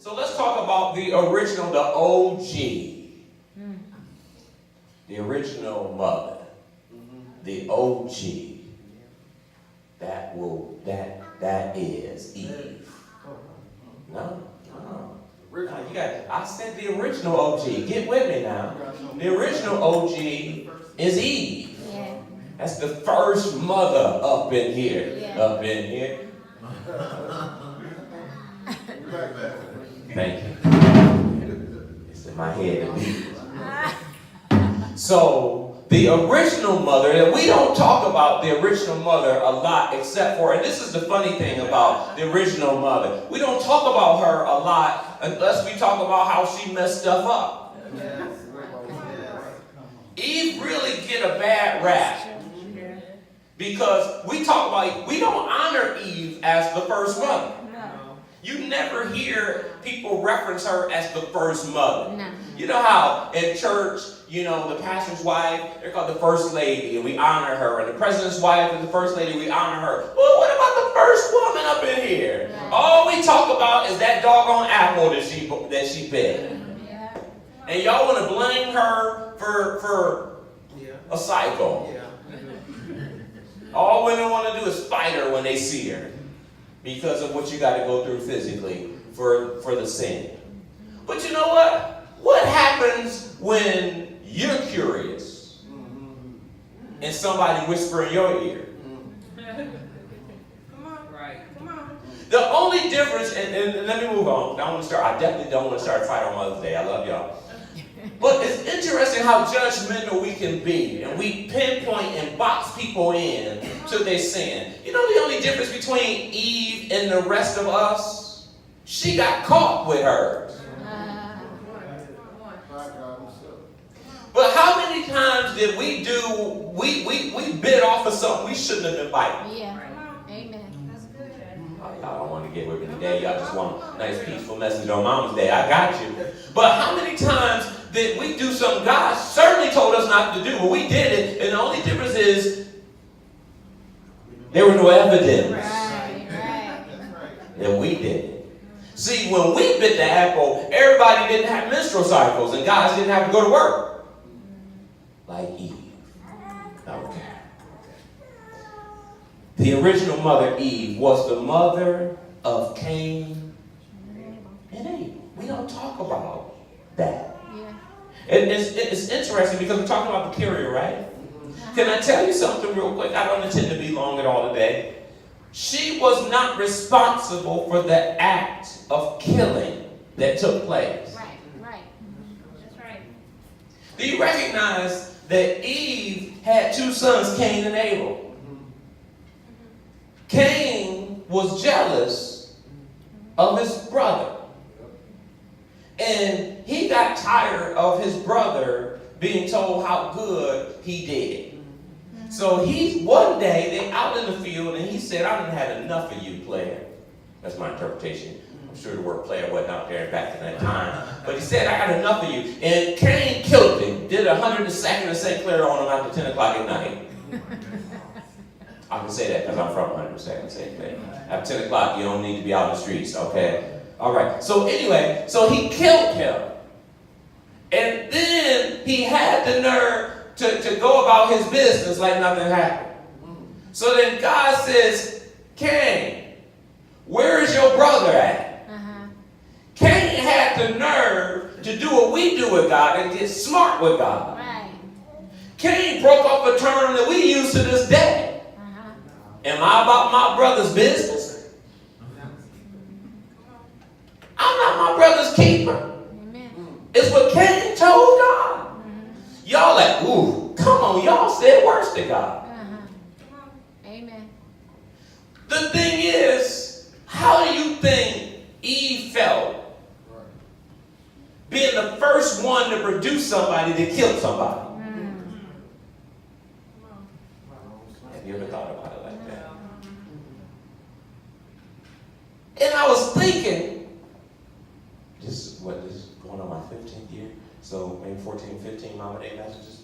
So let's talk about the original, the OG. The original mother. The OG. That is Eve. No. I said the original OG. Get with me now. The original OG is Eve. Yeah. That's the first mother up in here. Yeah. Up in here. Thank you. It's in my head. So, the original mother, and we don't talk about the original mother a lot except for, and this is the funny thing about the original mother, we don't talk about her a lot unless we talk about how she messed stuff up. Eve really get a bad rap because we don't honor Eve as the first mother. You never hear people reference her as the first mother. No. You know how in church, the pastor's wife, they're called the first lady, and we honor her. And the president's wife is the first lady, we honor her. Well, what about the first woman up in here? Yeah. All we talk about is that doggone apple that she bit. Yeah. And y'all want to blame her for a cycle. All women want to do is fight her when they see her, because of what you got to go through physically for the sin. But you know what? What happens when you're curious and somebody whisper in your ear? Come on. The only difference, and let me move on. I definitely don't want to start a fight on Mother's Day. I love y'all. But it's interesting how judgmental we can be, and we pinpoint and box people in to their sin. You know the only difference between Eve and the rest of us? She got caught with hers. But how many times did we bit off of something we shouldn't have been biting? Yeah. Amen. That's good. Y'all don't want to get with me today. Y'all just want a nice peaceful message on Mama's Day. I got you. But how many times did we do something God certainly told us not to do, but we did it, and the only difference is there was no evidence that we did it. See, when we bit the apple, everybody didn't have menstrual cycles, and guys didn't have to go to work. Like Eve. Okay. The original mother, Eve, was the mother of Cain and Abel. We don't talk about that. Yeah. It's interesting because we're talking about the carrier, right? Can I tell you something real quick? I don't intend to be long at all today. She was not responsible for the act of killing that took place. Right. That's right. Do you recognize that Eve had two sons, Cain and Abel? Cain was jealous of his brother. And he got tired of his brother being told how good he did. So one day, they out in the field, and he said, I done had enough of you, player. That's my interpretation. I'm sure the word player wasn't out there back in that time. But he said, I got enough of you. And Cain killed him. Did 102nd and St. Clair on him after 10 o'clock at night. I can say that because I'm from 102nd and St. Clair. After 10 o'clock, you don't need to be out in the streets, okay? All right. So anyway, so he killed him. And then he had the nerve to go about his business like nothing happened. So then God says, Cain, where is your brother at? Cain had the nerve to do what we do with God and get smart with God. Right. Cain broke up a term that we use to this day. Am I about my brother's business? I'm not my brother's keeper. Amen. It's what Cain told God. Y'all like, ooh, come on, y'all said worse to God. Amen. The thing is, how do you think Eve felt being the first one to produce somebody that killed somebody? Have you ever thought about it like that? And I was thinking, this is going on my 15th year, so maybe 14, 15 Mama Day messages.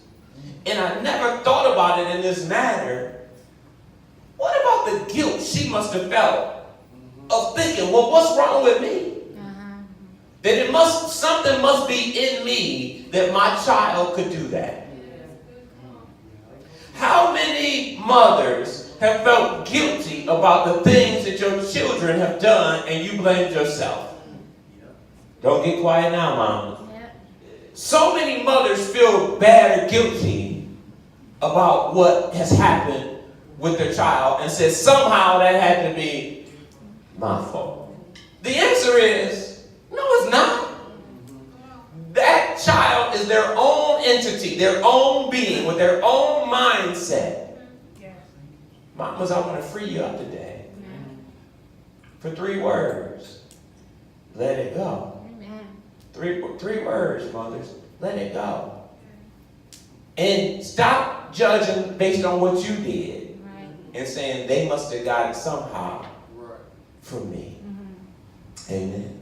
And I never thought about it in this manner. What about the guilt she must have felt of thinking, well, what's wrong with me? That something must be in me that my child could do that. How many mothers have felt guilty about the things that your children have done and you blamed yourself? Don't get quiet now, Mama. So many mothers feel bad or guilty about what has happened with their child and says somehow that had to be my fault. The answer is, no, it's not. That child is their own entity, their own being, with their own mindset. Mamas, I want to free you up today for 3 words. Let it go. Three words, mothers. Let it go. And stop judging based on what you did and saying they must have got it somehow from me. Amen.